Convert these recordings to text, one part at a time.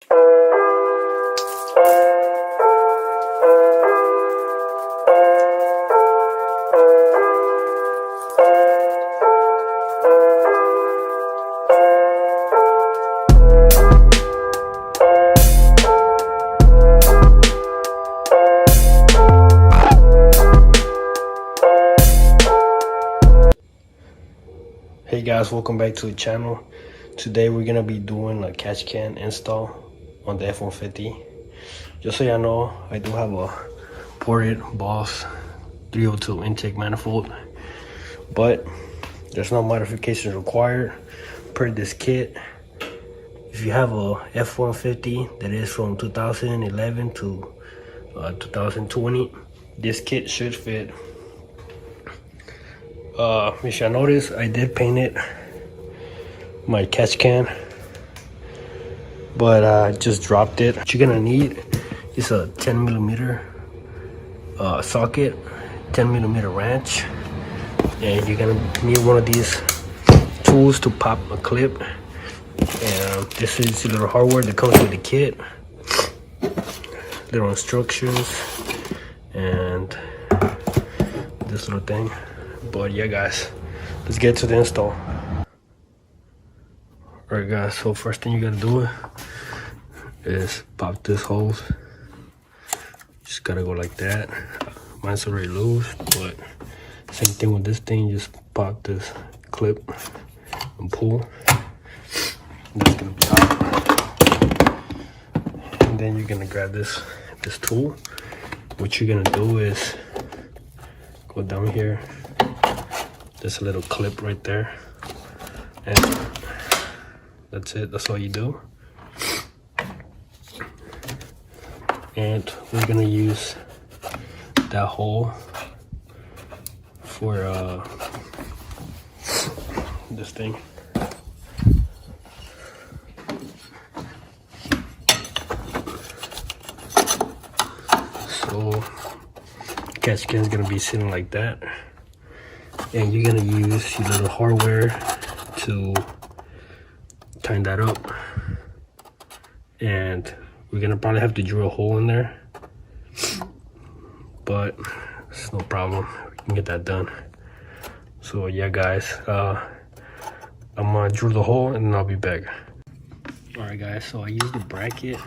Hey guys, welcome back to the channel. Today we're gonna be doing a catch can install on the F-150. Just so y'all know, I do have a ported Boss 302 intake manifold, but there's no modifications required per this kit. If you have a F-150 that is from 2011 to 2020, this kit should fit. If y'all notice, I did paint it, my catch can, but I just dropped it. What you're gonna need is a 10mm socket, 10mm wrench, and you're gonna need one of these tools to pop a clip. And this is a little hardware that comes with the kit, little instructions, and this little thing. But yeah guys, let's get to the install. Alright guys, so first thing you gotta do is pop this hose. Just gotta go like that. Mine's already loose, but same thing with this thing. Just pop this clip and pull. That's gonna be out. And then you're gonna grab this tool. What you're gonna do is go down here. There's a little clip right there, and that's it. That's all you do. And we're gonna use that hole for this thing. So catch can is gonna be sitting like that, and you're gonna use your little hardware to tighten that up. And we're gonna probably have to drill a hole in there, but it's no problem. We can get that done. So yeah guys, I'm gonna drill the hole and then I'll be back. Alright guys, so I used the bracket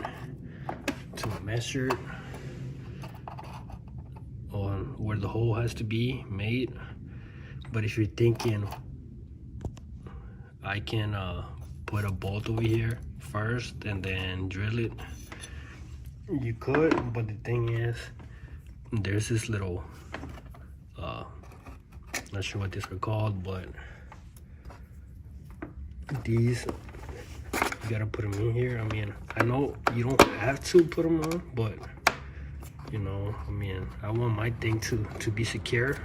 to measure on where the hole has to be made. But if you're thinking I can put a bolt over here first and then drill it, you could, but the thing is, there's this little not sure what these are called, but these, you gotta put them in here. I mean, I know you don't have to put them on, but you know, I mean, I want my thing to be secure.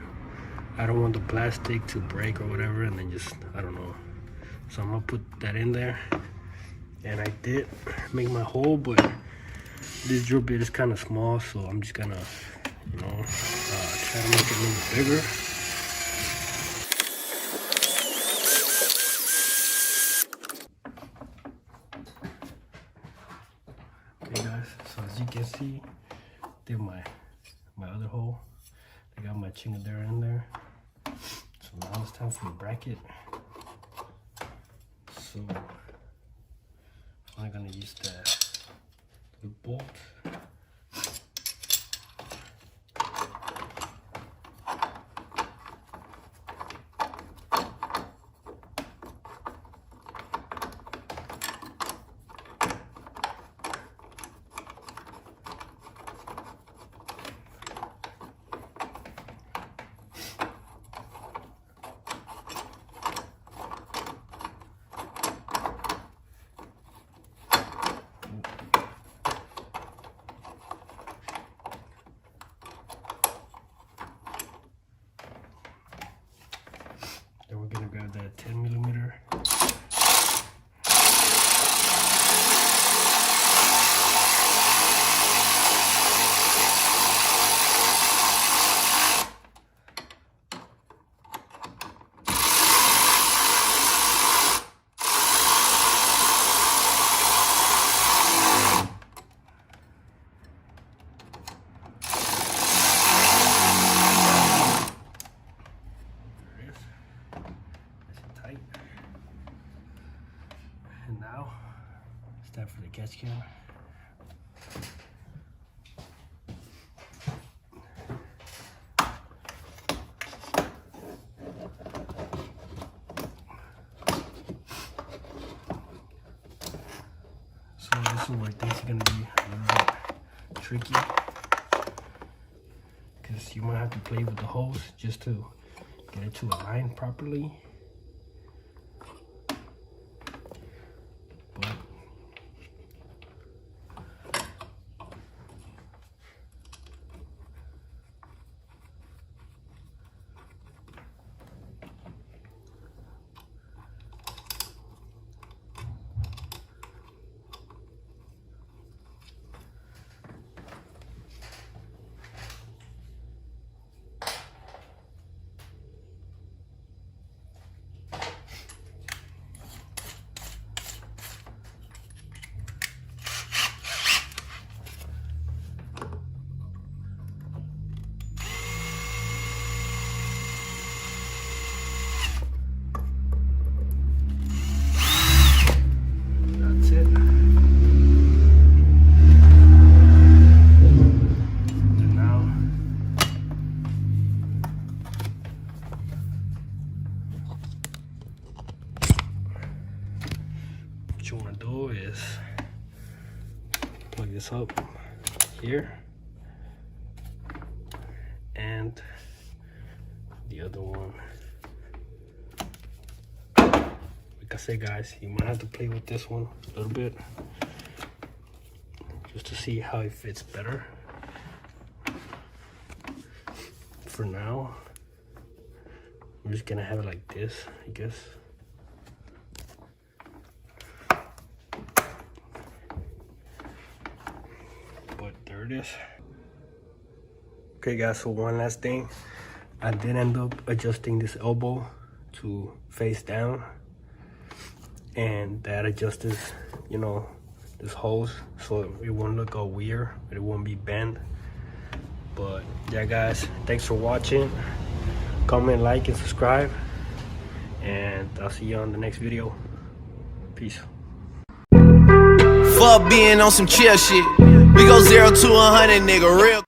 I don't want the plastic to break or whatever, and then just, I don't know. So I'm gonna put that in there. And I did make my hole, but this drill bit is kind of small, so I'm just gonna, you know, try to make it a little bigger. Okay guys, so as you can see, did my other hole. I got my chingadera in there. So now it's time for the bracket. So I'm gonna use that bolt. the catch can. So this is where things are gonna be a little bit tricky, because you might have to play with the hose just to get it to align properly. But that's it. And now what you want to do is plug this up here and the other one. Like I said, guys, you might have to play with this one a little bit just to see how it fits better. For now, I'm just gonna have it like this, I guess. But there it is. Okay guys, so one last thing. I did end up adjusting this elbow to face down, and that adjusts, you know, this hose so it won't look all weird, but it won't be bent. But yeah guys, thanks for watching. Comment, like, and subscribe, and I'll see you on the next video. Peace. Fuck being on some chill shit. We go 0 to 100, nigga, real